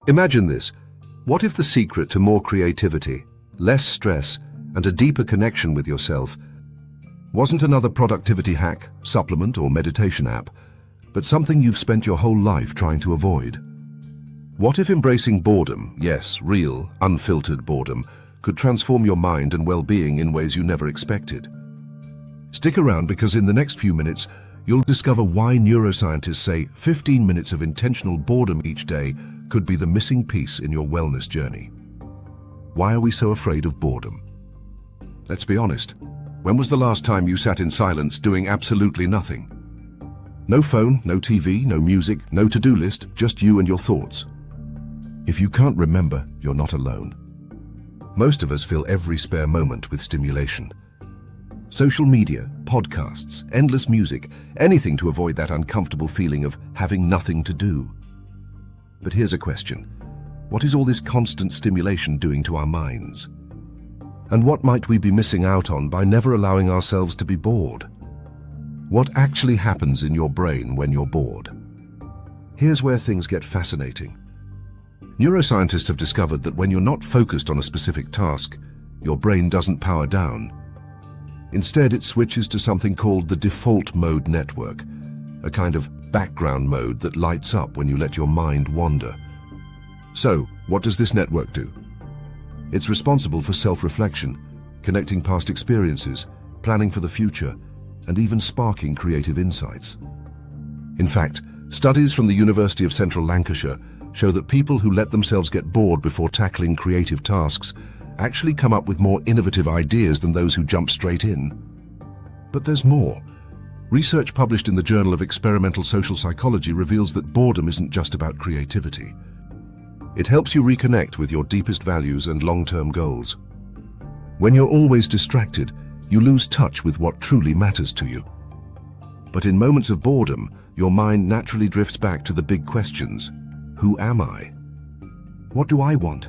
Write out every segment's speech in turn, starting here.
Imagine this. What if the secret to more creativity, less stress, and a deeper connection with yourself wasn't another productivity hack, supplement, or meditation app, but something you've spent your whole life trying to avoid? What if embracing boredom, yes, real, unfiltered boredom, could transform your mind and well-being in ways you never expected? Stick around, because in the next few minutes, you'll discover why neuroscientists say 15 minutes of intentional boredom each day could be the missing piece in your wellness journey. Why are we so afraid of boredom? Let's be honest. When was the last time you sat in silence doing absolutely nothing? No phone, no TV, no music, no to-do list, just you and your thoughts. If you can't remember, you're not alone. Most of us fill every spare moment with stimulation. Social media, podcasts, endless music, anything to avoid that uncomfortable feeling of having nothing to do. But here's a question. What is all this constant stimulation doing to our minds? And what might we be missing out on by never allowing ourselves to be bored? What actually happens in your brain when you're bored? Here's where things get fascinating. Neuroscientists have discovered that when you're not focused on a specific task, your brain doesn't power down. Instead, it switches to something called the default mode network, a kind of background mode that lights up when you let your mind wander. So, what does this network do? It's responsible for self-reflection, connecting past experiences, planning for the future, and even sparking creative insights. In fact, studies from the University of Central Lancashire show that people who let themselves get bored before tackling creative tasks actually come up with more innovative ideas than those who jump straight in. But there's more. Research published in the Journal of Experimental Social Psychology reveals that boredom isn't just about creativity. It helps you reconnect with your deepest values and long-term goals. When you're always distracted, you lose touch with what truly matters to you. But in moments of boredom, your mind naturally drifts back to the big questions. Who am I? What do I want?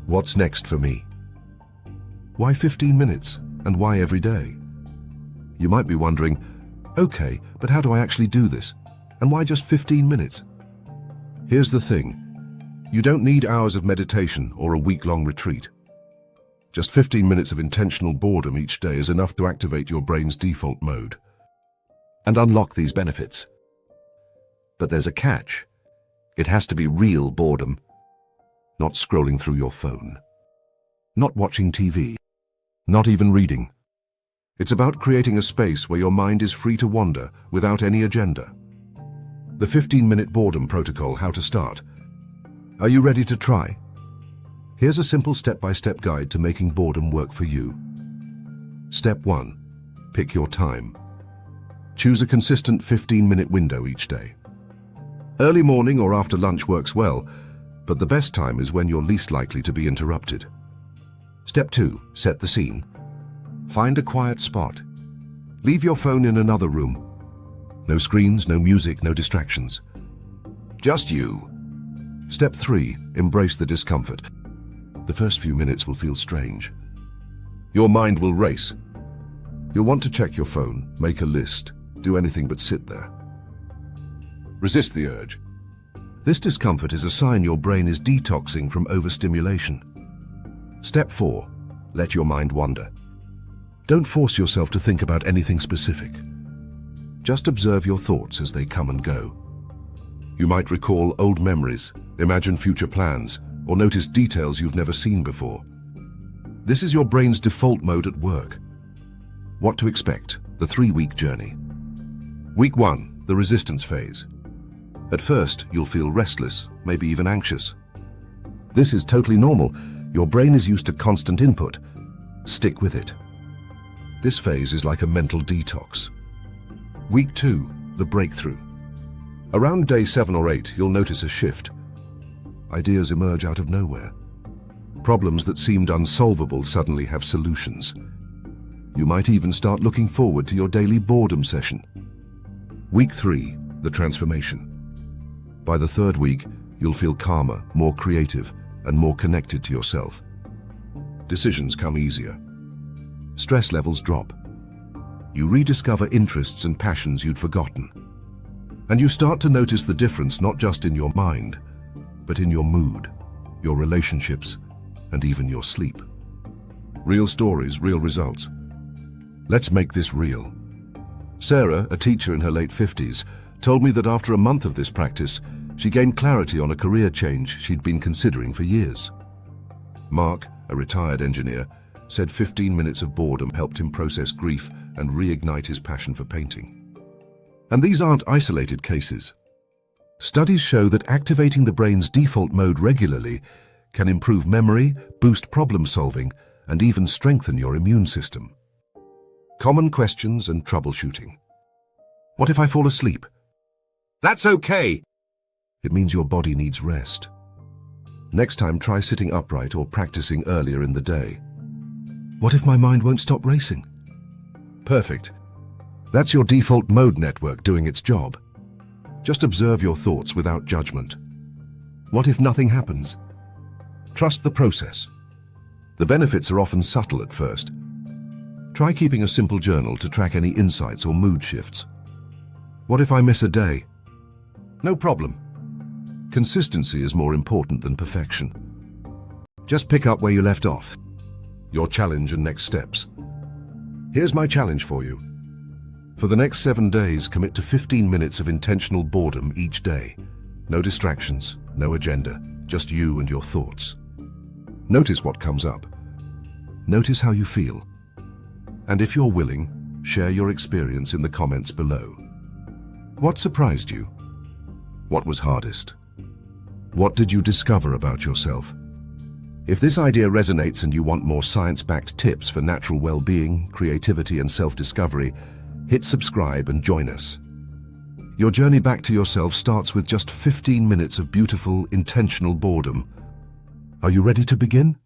What's next for me? Why 15 minutes, and why every day? You might be wondering, okay, but how do I actually do this? And why just 15 minutes? Here's the thing. You don't need hours of meditation or a week-long retreat. Just 15 minutes of intentional boredom each day is enough to activate your brain's default mode and unlock these benefits. But there's a catch. It has to be real boredom. Not scrolling through your phone. Not watching TV. Not even reading. It's about creating a space where your mind is free to wander without any agenda. The 15-minute boredom protocol, how to start. Are you ready to try? Here's a simple step-by-step guide to making boredom work for you. Step 1. Pick your time. Choose a consistent 15-minute window each day. Early morning or after lunch works well, but the best time is when you're least likely to be interrupted. Step 2. Set the scene. Find a quiet spot. Leave your phone in another room. No screens, no music, no distractions. Just you. Step 3. Embrace the discomfort. The first few minutes will feel strange. Your mind will race. You'll want to check your phone, make a list, do anything but sit there. Resist the urge. This discomfort is a sign your brain is detoxing from overstimulation. Step 4. Let your mind wander. Don't force yourself to think about anything specific. Just observe your thoughts as they come and go. You might recall old memories, imagine future plans, or notice details you've never seen before. This is your brain's default mode at work. What to expect? The 3-week journey. Week 1, the resistance phase. At first, you'll feel restless, maybe even anxious. This is totally normal. Your brain is used to constant input. Stick with it. This phase is like a mental detox. Week 2, the breakthrough. Around day 7 or 8, you'll notice a shift. Ideas emerge out of nowhere. Problems that seemed unsolvable suddenly have solutions. You might even start looking forward to your daily boredom session. Week 3, the transformation. By the 3rd week, you'll feel calmer, more creative, and more connected to yourself. Decisions come easier. Stress levels drop. You rediscover interests and passions you'd forgotten. And you start to notice the difference not just in your mind, but in your mood, your relationships, and even your sleep. Real stories, real results. Let's make this real. Sarah, a teacher in her late 50s, told me that after a month of this practice, she gained clarity on a career change she'd been considering for years. Mark, a retired engineer, said 15 minutes of boredom helped him process grief and reignite his passion for painting. And these aren't isolated cases. Studies show that activating the brain's default mode regularly can improve memory, boost problem solving, and even strengthen your immune system. Common questions and troubleshooting. What if I fall asleep? That's okay. It means your body needs rest. Next time, try sitting upright or practicing earlier in the day. What if my mind won't stop racing? Perfect. That's your default mode network doing its job. Just observe your thoughts without judgment. What if nothing happens? Trust the process. The benefits are often subtle at first. Try keeping a simple journal to track any insights or mood shifts. What if I miss a day? No problem. Consistency is more important than perfection. Just pick up where you left off. Your challenge and next steps. Here's my challenge for you. For the next 7 days, commit to 15 minutes of intentional boredom each day. No distractions, no agenda, just you and your thoughts. Notice what comes up. Notice how you feel. And if you're willing, share your experience in the comments below. What surprised you? What was hardest? What did you discover about yourself? If this idea resonates and you want more science-backed tips for natural well-being, creativity, and self-discovery, hit subscribe and join us. Your journey back to yourself starts with just 15 minutes of beautiful, intentional boredom. Are you ready to begin?